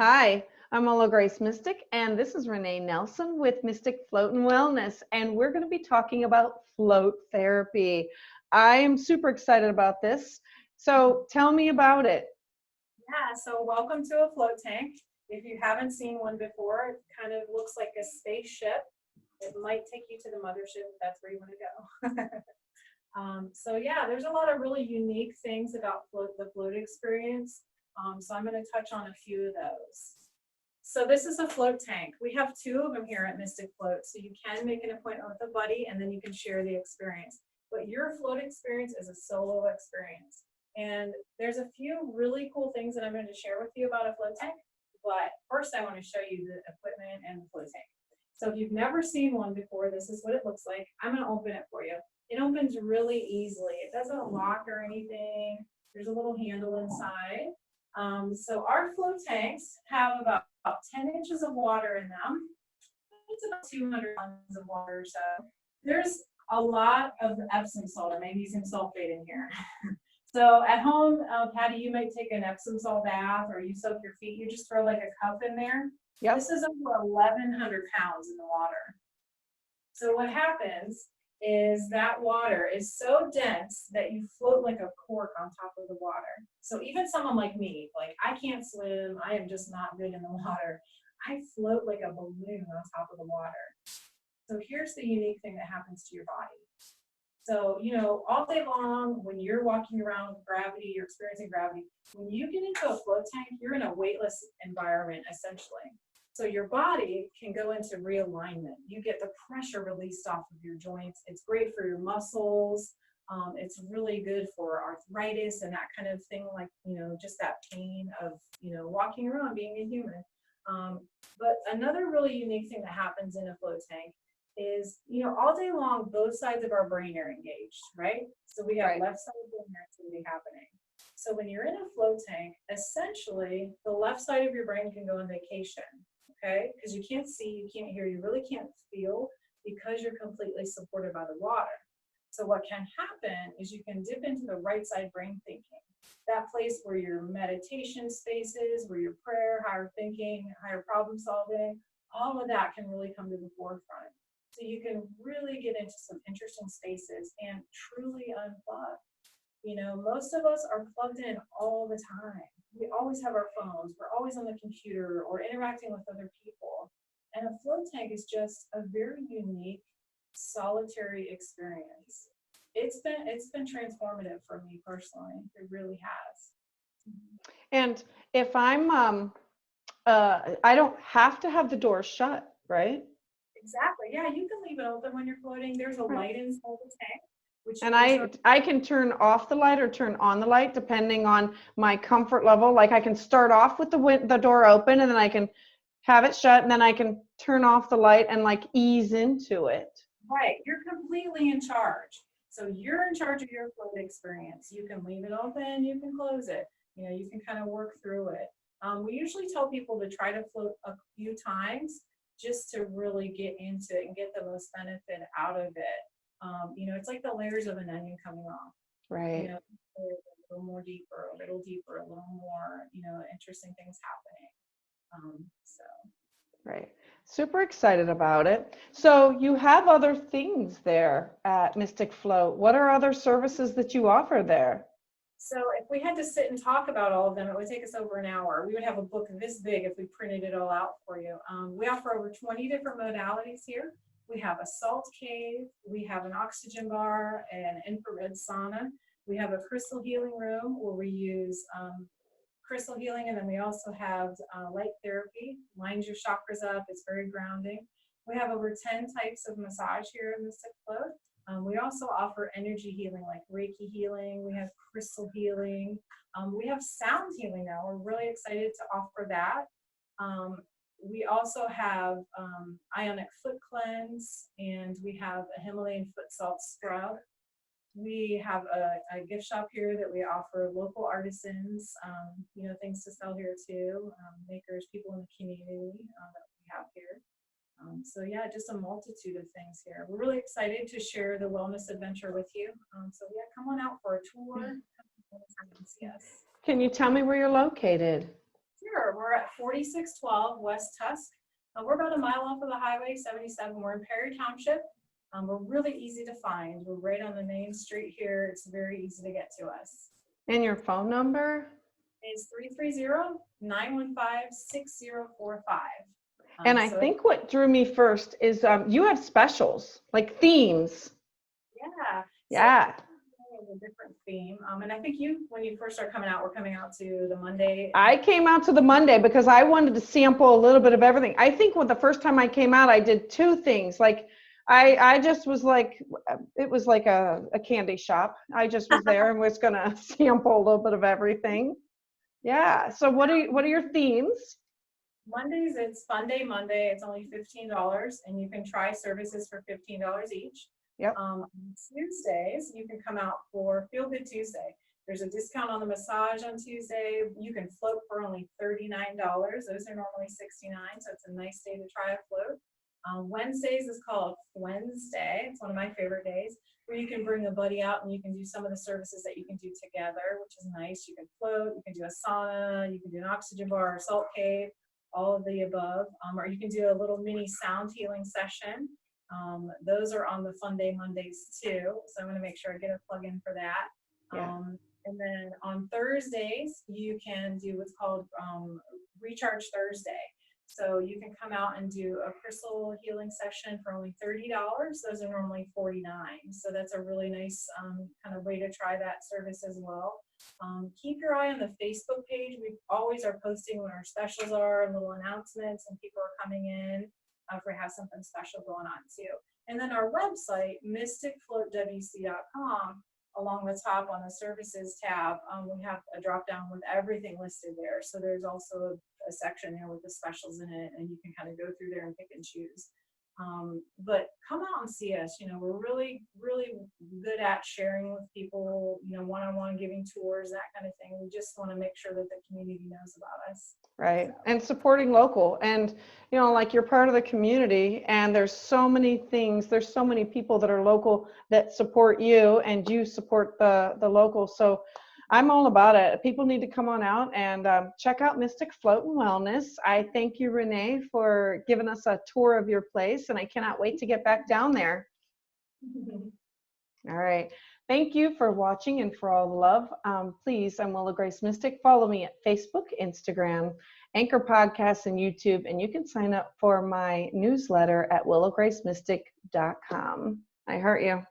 Hi, I'm Ola Grace Mystic, and this is Renee Nelson with Mystic Float and Wellness, and we're going to be talking about float therapy. I am super excited about this. So tell me about it. Yeah, so welcome to a float tank. If you haven't seen one before, it kind of looks like a spaceship. It might take you to the mothership if that's where you want to go. So yeah, there's a lot of really unique things about the float experience. So I'm going to touch on a few of those. So this is a float tank. We have two of them here at Mystic Float, so you can make an appointment with a buddy and then you can share the experience. But your float experience is a solo experience. And there's a few really cool things that I'm going to share with you about a float tank. But first I want to show you the equipment and the float tank. So if you've never seen one before, this is what it looks like. I'm going to open it for you. It opens really easily. It doesn't lock or anything. There's a little handle inside. So our float tanks have about 10 inches of water in them. It's about 200 tons of water. So there's a lot of Epsom salt or magnesium sulfate in here. So at home, Patty, you might take an Epsom salt bath or you soak your feet. You just throw like a cup in there. Yep. This is over 1,100 pounds in the water. So what happens is that water is so dense that you float like a cork on top of the water. So even someone like me, like I can't swim, I am just not good in the water. I float like a balloon on top of the water. So here's the unique thing that happens to your body. So, all day long, when you're walking around with gravity, you're experiencing gravity, when you get into a float tank, you're in a weightless environment, essentially. So your body can go into realignment. You get the pressure released off of your joints. It's great for your muscles. It's really good for arthritis and that kind of thing, like, just that pain of, walking around being a human. But another really unique thing that happens in a float tank is, all day long, both sides of our brain are engaged, right? So we have left side brain activity happening. So when you're in a float tank, essentially, the left side of your brain can go on vacation, okay? Because you can't see, you can't hear, you really can't feel because you're completely supported by the water. So what can happen is you can dip into the right side brain thinking, that place where your meditation space is, where your prayer, higher thinking, higher problem solving, all of that can really come to the forefront. So you can really get into some interesting spaces and truly unplug. Most of us are plugged in all the time. We always have our phones. We're always on the computer or interacting with other people. And a float tank is just a very unique, solitary experience. It's been transformative for me personally. It really has. And if I don't have to have the door shut, right? Exactly. Yeah, you can leave it open when you're floating. There's a light inside the tank. And I can turn off the light or turn on the light depending on my comfort level. Like I can start off with the door open and then I can have it shut and then I can turn off the light and like ease into it. Right. You're completely in charge. So you're in charge of your float experience. You can leave it open, you can close it. You can kind of work through it. We usually tell people to try to float a few times just to really get into it and get the most benefit out of it. It's like the layers of an onion coming off. Right. A little more deeper, a little deeper, a little more, interesting things happening. Right. Super excited about it. So you have other things there at Mystic Float. What are other services that you offer there? So if we had to sit and talk about all of them, it would take us over an hour. We would have a book this big if we printed it all out for you. We offer over 20 different modalities here. We have a salt cave, we have an oxygen bar, an infrared sauna. We have a crystal healing room where we use crystal healing, and then we also have light therapy, lines your chakras up. It's very grounding. We have over 10 types of massage here in Mystic Float. We also offer energy healing like Reiki healing. We have crystal healing. We have sound healing now. We're really excited to offer that. We also have ionic foot cleanse, and we have a Himalayan foot salt scrub. We have a gift shop here that we offer local artisans, things to sell here too, makers, people in the community that we have here. So yeah, just a multitude of things here. We're really excited to share the wellness adventure with you. So yeah, come on out for a tour. Come and see us. Can you tell me where you're located? Sure, we're at 4612 West Tusk. We're about a mile off of the Highway 77. We're in Perry Township. We're really easy to find. We're right on the main street here. It's very easy to get to us. And your phone number? It's 330-915-6045. And I So think what drew me first is you have specials, like themes. yeah. Yeah. So a different theme. And I think when you first started coming out, we're coming out to the Monday. I came out to the Monday because I wanted to sample a little bit of everything. I think the first time I came out, I did two things. Like I just was like, it was like a candy shop. I just was there and was going to sample a little bit of everything. Yeah. So what are your themes? Mondays, it's Fun Day Monday. It's only $15, and you can try services for $15 each. Yep. On Tuesdays, you can come out for Feel Good Tuesday. There's a discount on the massage on Tuesday. You can float for only $39. Those are normally $69, so it's a nice day to try a float. Wednesdays is called Wednesday. It's one of my favorite days where you can bring a buddy out and you can do some of the services that you can do together, which is nice. You can float, you can do a sauna, you can do an oxygen bar, a salt cave, all of the above, or you can do a little mini sound healing session. Those are on the Fun Day Mondays too, so I'm going to make sure I get a plug in for that. Yeah. And then on Thursdays, you can do what's called Recharge Thursday. So you can come out and do a crystal healing session for only $30. Those are normally $49. So that's a really nice kind of way to try that service as well. Keep your eye on the Facebook page. We always are posting when our specials are and little announcements and people are coming in if we have something special going on too. And then our website, mysticfloatwc.com, along the top on the services tab, we have a drop down with everything listed there. So there's also a section there with the specials in it, and you can kind of go through there and pick and choose. But come out and see us. We're really, really good at sharing with people, one-on-one, giving tours, that kind of thing. We just want to make sure that the community knows about us. Right. So. And supporting local, and like you're part of the community, and there's so many things, there's so many people that are local that support you, and you support the local. So I'm all about it. People need to come on out and check out Mystic Float and Wellness. I thank you, Renee, for giving us a tour of your place, and I cannot wait to get back down there. All right. Thank you for watching and for all the love. Please, I'm Willow Grace Mystic. Follow me at Facebook, Instagram, Anchor Podcasts, and YouTube. And you can sign up for my newsletter at willowgracemystic.com. I heart you.